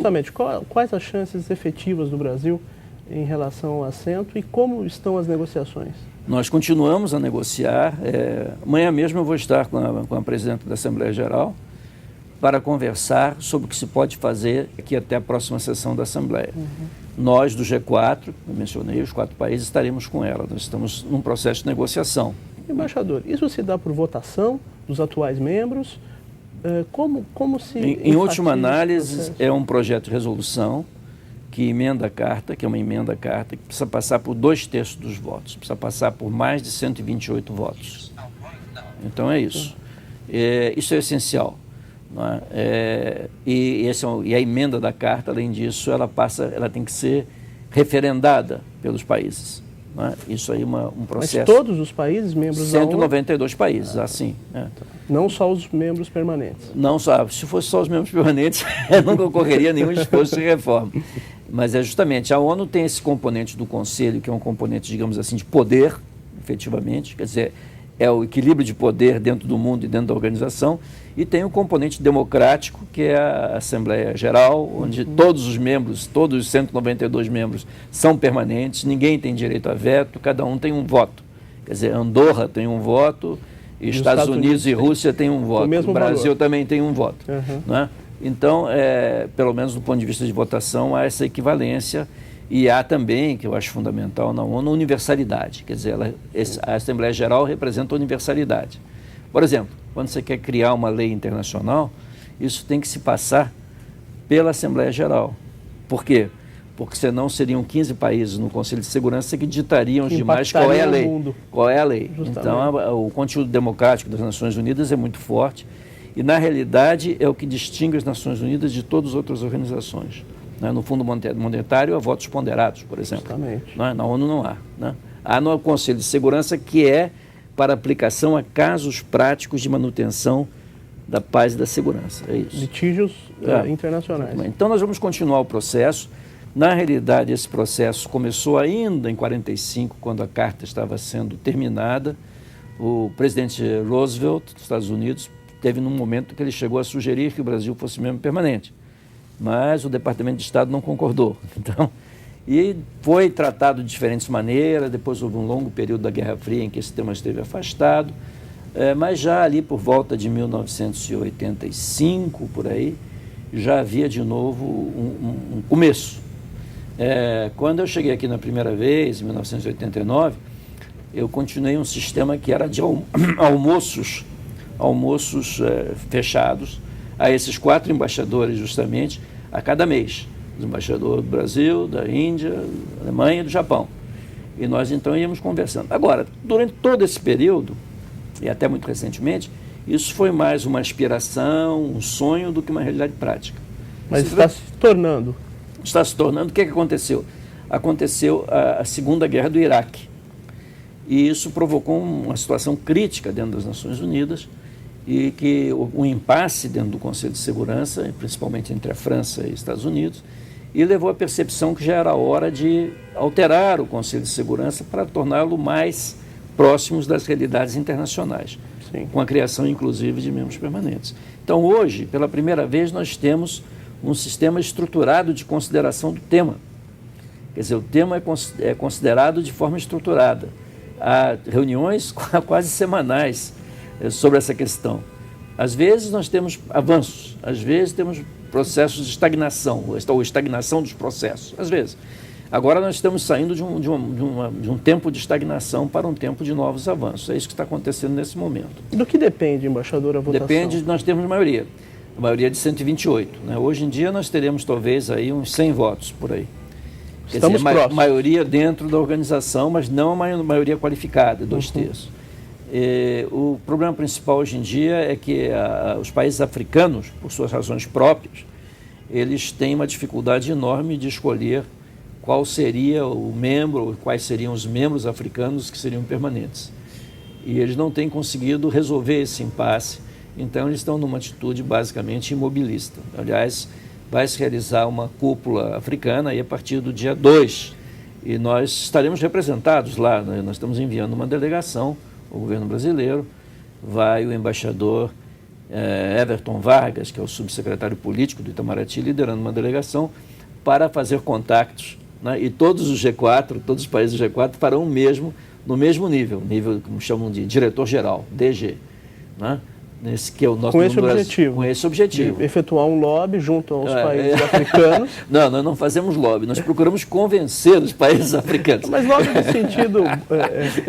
justamente, quais as chances efetivas do Brasil em relação ao assento e como estão as negociações? Nós continuamos a negociar. Amanhã mesmo eu vou estar com a presidenta da Assembleia Geral para conversar sobre o que se pode fazer aqui até a próxima sessão da Assembleia. Nós, do G4, eu mencionei, os 4 países, estaremos com ela. Nós estamos num processo de negociação. Embaixador, isso se dá por votação dos atuais membros? Como se... Em última análise, é um projeto de resolução que emenda a carta, que é uma emenda à carta, que precisa passar por 2/3 dos votos, precisa passar por mais de 128 votos. Então é isso. Isso é essencial. Não é? E a emenda da carta, além disso, ela tem que ser referendada pelos países. Não é? Isso aí é um processo. Mas todos os países membros da ONU? 192 países, assim. Não só os membros permanentes? Não só. Se fosse só os membros permanentes, nunca ocorreria nenhum esforço de reforma. Mas justamente, a ONU tem esse componente do Conselho, que é um componente, digamos assim, de poder, efetivamente, quer dizer, é o equilíbrio de poder dentro do mundo e dentro da organização, e tem o componente democrático, que é a Assembleia Geral, onde todos os membros, todos os 192 membros são permanentes, ninguém tem direito a veto, cada um tem um voto. Quer dizer, Andorra tem um voto, e Estados Unidos e Rússia têm um voto, o Brasil também tem um voto. Não é? Então, pelo menos do ponto de vista de votação, há essa equivalência e há também, que eu acho fundamental na ONU, universalidade. Quer dizer, a Assembleia Geral representa a universalidade. Por exemplo, quando você quer criar uma lei internacional, isso tem que se passar pela Assembleia Geral. Por quê? Porque senão seriam 15 países no Conselho de Segurança que ditariam os demais qual é a lei. Qual é a lei. Justamente. Então, o conteúdo democrático das Nações Unidas é muito forte. E, na realidade, é o que distingue as Nações Unidas de todas as outras organizações. Né? No Fundo Monetário, há votos ponderados, por exemplo. Na ONU não há. Né? Há no Conselho de Segurança, que é para aplicação a casos práticos de manutenção da paz e da segurança. É isso. Litígios internacionais. Então, nós vamos continuar o processo. Na realidade, esse processo começou ainda em 1945, quando a carta estava sendo terminada. O presidente Roosevelt, dos Estados Unidos, teve num momento que ele chegou a sugerir que o Brasil fosse membro permanente, mas o Departamento de Estado não concordou. Então, e foi tratado de diferentes maneiras. Depois houve um longo período da Guerra Fria em que esse tema esteve afastado, mas já ali por volta de 1985, por aí, já havia de novo um começo. Quando eu cheguei aqui na primeira vez, em 1989, eu continuei um sistema que era de almoços fechados a esses 4 embaixadores, justamente, a cada mês. O embaixador do Brasil, da Índia, da Alemanha e do Japão. E nós, então, íamos conversando. Agora, durante todo esse período, e até muito recentemente, isso foi mais uma aspiração, um sonho, do que uma realidade prática. Mas está se tornando. Está se tornando. O que aconteceu? Aconteceu a Segunda Guerra do Iraque. E isso provocou uma situação crítica dentro das Nações Unidas, e que um impasse dentro do Conselho de Segurança, principalmente entre a França e Estados Unidos, e levou à percepção que já era hora de alterar o Conselho de Segurança para torná-lo mais próximos das realidades internacionais, com a criação, inclusive, de membros permanentes. Então, hoje, pela primeira vez, nós temos um sistema estruturado de consideração do tema. Quer dizer, o tema é considerado de forma estruturada. Há reuniões quase semanais sobre essa questão. Às vezes nós temos avanços, às vezes temos processos de estagnação, ou estagnação dos processos, às vezes. Agora nós estamos saindo de um tempo de estagnação para um tempo de novos avanços. É isso que está acontecendo nesse momento. Do que depende, embaixador, a votação? Depende, nós temos maioria de 128. Né? Hoje em dia nós teremos talvez aí uns 100 votos por aí. Estamos próximos. Maioria dentro da organização, mas não a maioria qualificada, 2/3. O problema principal hoje em dia é que os países africanos, por suas razões próprias, eles têm uma dificuldade enorme de escolher qual seria o membro, quais seriam os membros africanos que seriam permanentes. E eles não têm conseguido resolver esse impasse, então eles estão numa atitude basicamente imobilista. Aliás, vai se realizar uma cúpula africana aí a partir do dia 2, e nós estaremos representados lá, né? Nós estamos enviando uma delegação, o governo brasileiro, vai o embaixador Everton Vargas, que é o subsecretário político do Itamaraty, liderando uma delegação para fazer contatos, né? E todos os G4, todos os países do G4 farão o mesmo, no mesmo nível, como chamam de diretor-geral, DG, né? Nesse que é o nosso com esse objetivo. Com esse objetivo. De efetuar um lobby junto aos países africanos. Não, nós não fazemos lobby, nós procuramos convencer os países africanos. Mas lobby no sentido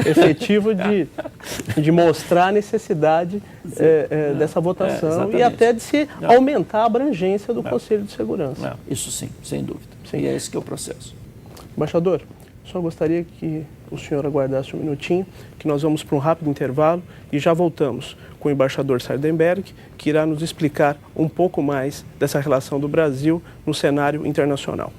efetivo de mostrar a necessidade dessa votação e até de se aumentar a abrangência do Conselho de Segurança. Isso sim, sem dúvida. Sim. E é esse que é o processo. Embaixador, só gostaria que o senhor aguardasse um minutinho, que nós vamos para um rápido intervalo e já voltamos com o embaixador Sardenberg, que irá nos explicar um pouco mais dessa relação do Brasil no cenário internacional.